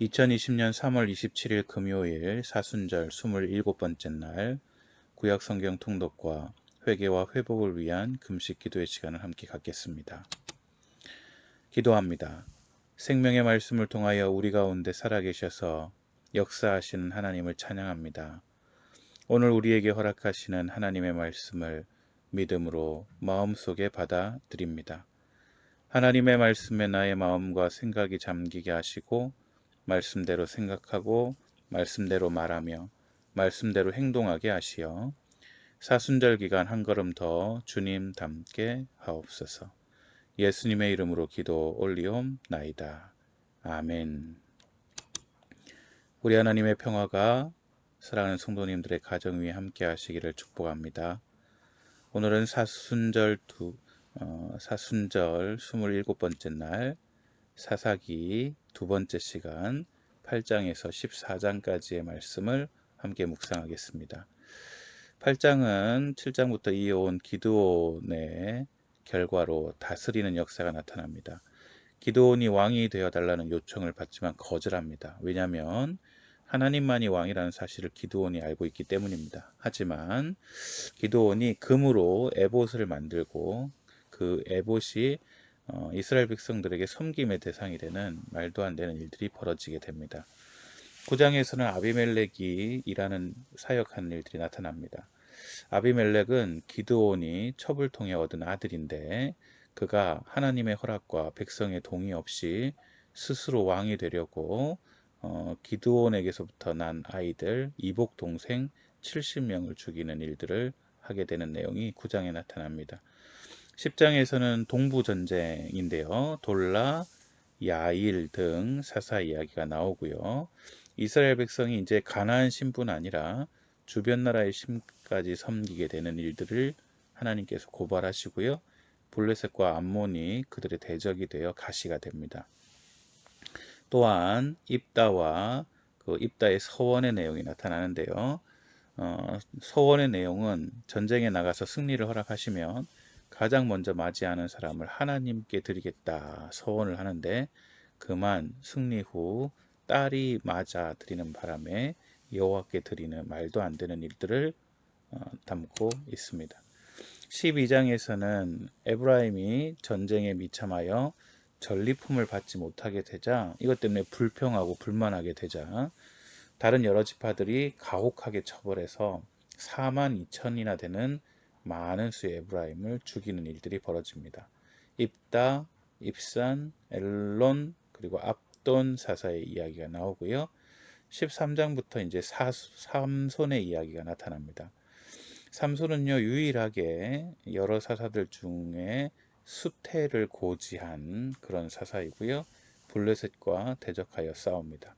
2020년 3월 27일 금요일 사순절 27번째 날 구약 성경 통독과 회개와 회복을 위한 금식 기도의 시간을 함께 갖겠습니다. 기도합니다. 생명의 말씀을 통하여 우리 가운데 살아계셔서 역사하시는 하나님을 찬양합니다. 오늘 우리에게 허락하시는 하나님의 말씀을 믿음으로 마음속에 받아들입니다. 하나님의 말씀에 나의 마음과 생각이 잠기게 하시고 말씀대로 생각하고 말씀대로 말하며 말씀대로 행동하게 하시어 사순절 기간 한 걸음 더 주님 닮게 하옵소서. 예수님의 이름으로 기도 올리옵나이다. 아멘. 우리 하나님의 평화가 사랑하는 성도님들의 가정 위에 함께 하시기를 축복합니다. 오늘은 사순절 27번째 날 사사기 두 번째 시간 8장에서 14장까지의 말씀을 함께 묵상하겠습니다. 8장은 7장부터 이어온 기드온의 결과로 다스리는 역사가 나타납니다. 기드온이 왕이 되어달라는 요청을 받지만 거절합니다. 왜냐하면 하나님만이 왕이라는 사실을 기드온이 알고 있기 때문입니다. 하지만 기드온이 금으로 에봇을 만들고 그 에봇이 이스라엘 백성들에게 섬김의 대상이 되는 말도 안 되는 일들이 벌어지게 됩니다. 9장에서는 아비멜렉이 일하는 사역하는 일들이 나타납니다. 아비멜렉은 기드온이 첩을 통해 얻은 아들인데 그가 하나님의 허락과 백성의 동의 없이 스스로 왕이 되려고 기드온에게서부터 난 아이들 이복 동생 70명을 죽이는 일들을 하게 되는 내용이 9장에 나타납니다. 10장에서는 동부전쟁인데요. 돌라, 야일 등 사사 이야기가 나오고요. 이스라엘 백성이 이제 가나안 신뿐 아니라 주변 나라의 신까지 섬기게 되는 일들을 하나님께서 고발하시고요. 블레셋과 암몬이 그들의 대적이 되어 가시가 됩니다. 또한 입다와 그 입다의 서원의 내용이 나타나는데요. 서원의 내용은 전쟁에 나가서 승리를 허락하시면 가장 먼저 맞이하는 사람을 하나님께 드리겠다 서원을 하는데 그만 승리 후 딸이 맞아 드리는 바람에 여호와께 드리는 말도 안 되는 일들을 담고 있습니다. 12장에서는 에브라임이 전쟁에 미참하여 전리품을 받지 못하게 되자 이것 때문에 불평하고 불만하게 되자 다른 여러 지파들이 가혹하게 처벌해서 4만 2천이나 되는 많은 수의 에브라임을 죽이는 일들이 벌어집니다. 입다, 입산, 엘론 그리고 압돈 사사의 이야기가 나오고요. 13장부터 이제 삼손의 이야기가 나타납니다. 삼손은요 유일하게 여러 사사들 중에 수태를 고지한 그런 사사이고요. 블레셋과 대적하여 싸웁니다.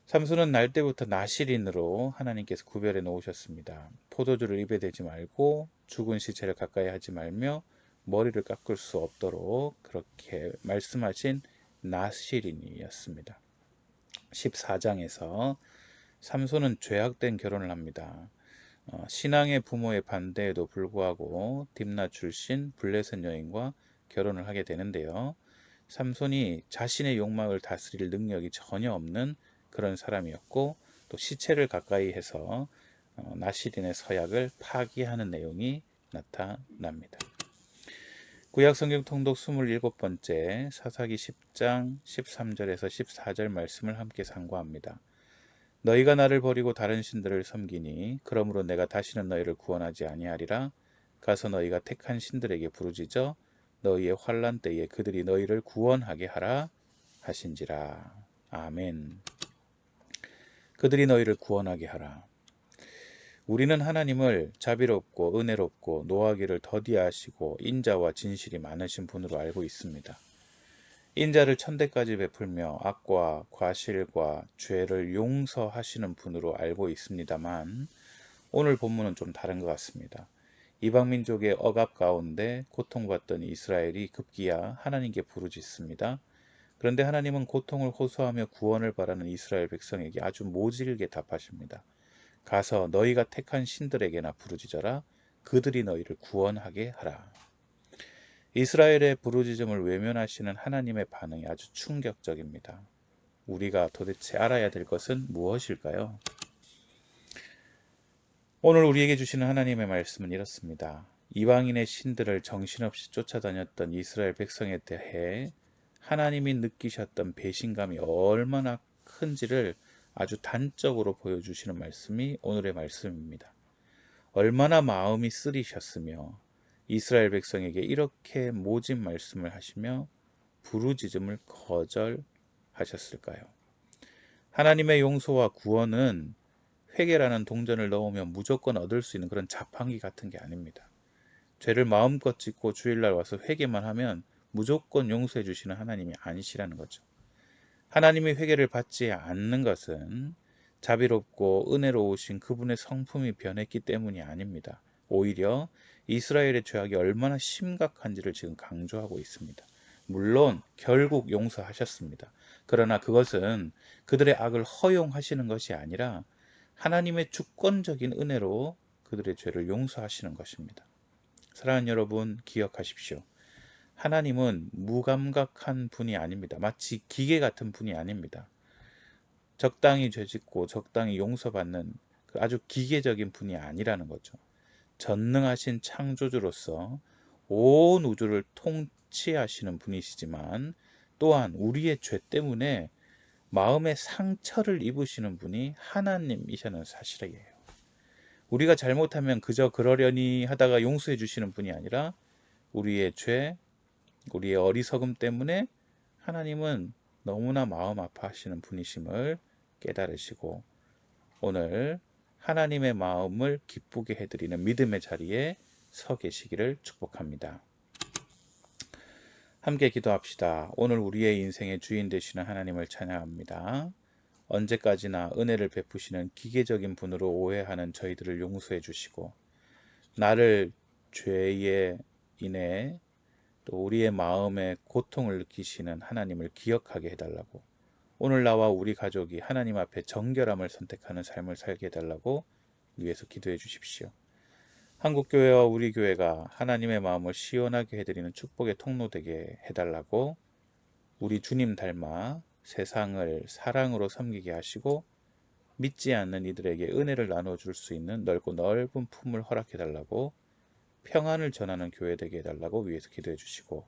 삼손은 날 때부터 나실인으로 하나님께서 구별해 놓으셨습니다. 포도주를 입에 대지 말고 죽은 시체를 가까이 하지 말며 머리를 깎을 수 없도록 그렇게 말씀하신 나실인이었습니다. 14장에서 삼손은 죄악된 결혼을 합니다. 신앙의 부모의 반대에도 불구하고 딥나 출신 블레셋 여인과 결혼을 하게 되는데요. 삼손이 자신의 욕망을 다스릴 능력이 전혀 없는 그런 사람이었고 또 시체를 가까이 해서 나시린의 서약을 파기하는 내용이 나타납니다. 구약 성경 통독 27번째 사사기 10장 13절에서 14절 말씀을 함께 상고합니다. 너희가 나를 버리고 다른 신들을 섬기니 그러므로 내가 다시는 너희를 구원하지 아니하리라. 가서 너희가 택한 신들에게 부르짖어 너희의 환난 때에 그들이 너희를 구원하게 하라 하신지라. 아멘. 그들이 너희를 구원하게 하라. 우리는 하나님을 자비롭고 은혜롭고 노하기를 더디하시고 인자와 진실이 많으신 분으로 알고 있습니다. 인자를 천대까지 베풀며 악과 과실과 죄를 용서하시는 분으로 알고 있습니다만 오늘 본문은 좀 다른 것 같습니다. 이방민족의 억압 가운데 고통받던 이스라엘이 급기야 하나님께 부르짖습니다. 그런데 하나님은 고통을 호소하며 구원을 바라는 이스라엘 백성에게 아주 모질게 답하십니다. 가서 너희가 택한 신들에게나 부르짖어라. 그들이 너희를 구원하게 하라. 이스라엘의 부르짖음을 외면하시는 하나님의 반응이 아주 충격적입니다. 우리가 도대체 알아야 될 것은 무엇일까요? 오늘 우리에게 주시는 하나님의 말씀은 이렇습니다. 이방인의 신들을 정신없이 쫓아다녔던 이스라엘 백성에 대해 하나님이 느끼셨던 배신감이 얼마나 큰지를 아주 단적으로 보여주시는 말씀이 오늘의 말씀입니다. 얼마나 마음이 쓰리셨으며 이스라엘 백성에게 이렇게 모진 말씀을 하시며 부르짖음을 거절하셨을까요? 하나님의 용서와 구원은 회개라는 동전을 넣으면 무조건 얻을 수 있는 그런 자판기 같은 게 아닙니다. 죄를 마음껏 짓고 주일날 와서 회개만 하면 무조건 용서해 주시는 하나님이 아니시라는 거죠. 하나님이 회개를 받지 않는 것은 자비롭고 은혜로우신 그분의 성품이 변했기 때문이 아닙니다. 오히려 이스라엘의 죄악이 얼마나 심각한지를 지금 강조하고 있습니다. 물론 결국 용서하셨습니다. 그러나 그것은 그들의 악을 허용하시는 것이 아니라 하나님의 주권적인 은혜로 그들의 죄를 용서하시는 것입니다. 사랑하는 여러분, 기억하십시오. 하나님은 무감각한 분이 아닙니다. 마치 기계 같은 분이 아닙니다. 적당히 죄짓고 적당히 용서받는 그 아주 기계적인 분이 아니라는 거죠. 전능하신 창조주로서 온 우주를 통치하시는 분이시지만 또한 우리의 죄 때문에 마음의 상처를 입으시는 분이 하나님이시라는 사실이에요. 우리가 잘못하면 그저 그러려니 하다가 용서해 주시는 분이 아니라 우리의 죄, 우리의 어리석음 때문에 하나님은 너무나 마음 아파하시는 분이심을 깨달으시고 오늘 하나님의 마음을 기쁘게 해드리는 믿음의 자리에 서 계시기를 축복합니다. 함께 기도합시다. 오늘 우리의 인생의 주인 되시는 하나님을 찬양합니다. 언제까지나 은혜를 베푸시는 기계적인 분으로 오해하는 저희들을 용서해 주시고 나를 죄에 인해 또 우리의 마음에 고통을 느끼시는 하나님을 기억하게 해달라고 오늘 나와 우리 가족이 하나님 앞에 정결함을 선택하는 삶을 살게 해달라고 위해서 기도해 주십시오. 한국교회와 우리 교회가 하나님의 마음을 시원하게 해드리는 축복의 통로 되게 해달라고 우리 주님 닮아 세상을 사랑으로 섬기게 하시고 믿지 않는 이들에게 은혜를 나눠줄 수 있는 넓고 넓은 품을 허락해달라고 평안을 전하는 교회 되게 해달라고 위해서 기도해 주시고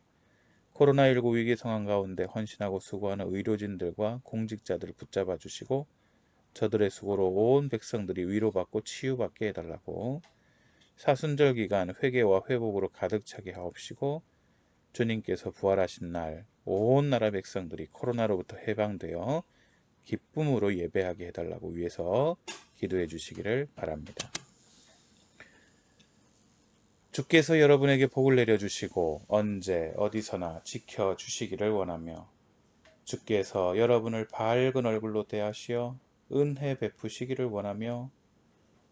코로나19 위기 상황 가운데 헌신하고 수고하는 의료진들과 공직자들을 붙잡아 주시고 저들의 수고로 온 백성들이 위로받고 치유받게 해달라고 사순절 기간 회개와 회복으로 가득 차게 하옵시고 주님께서 부활하신 날 온 나라 백성들이 코로나로부터 해방되어 기쁨으로 예배하게 해달라고 위해서 기도해 주시기를 바랍니다. 주께서 여러분에게 복을 내려주시고 언제 어디서나 지켜주시기를 원하며 주께서 여러분을 밝은 얼굴로 대하시어 은혜 베푸시기를 원하며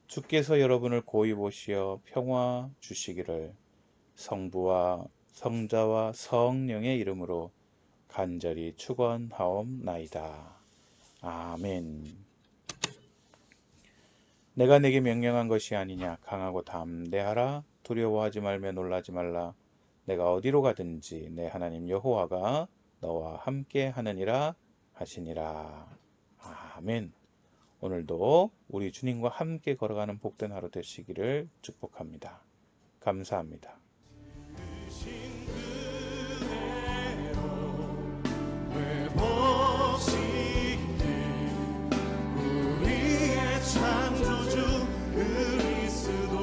주께서 여러분을 고이 보시어 평화 주시기를 성부와 성자와 성령의 이름으로 간절히 축원하옵나이다. 아멘. 내가 내게 명령한 것이 아니냐. 강하고 담대하라. 두려워하지 말며 놀라지 말라. 내가 어디로 가든지 내 하나님 여호와가 너와 함께 하느니라 하시니라. 아멘. 오늘도 우리 주님과 함께 걸어가는 복된 하루 되시기를 축복합니다. 감사합니다. 우리의 창조주 그리스도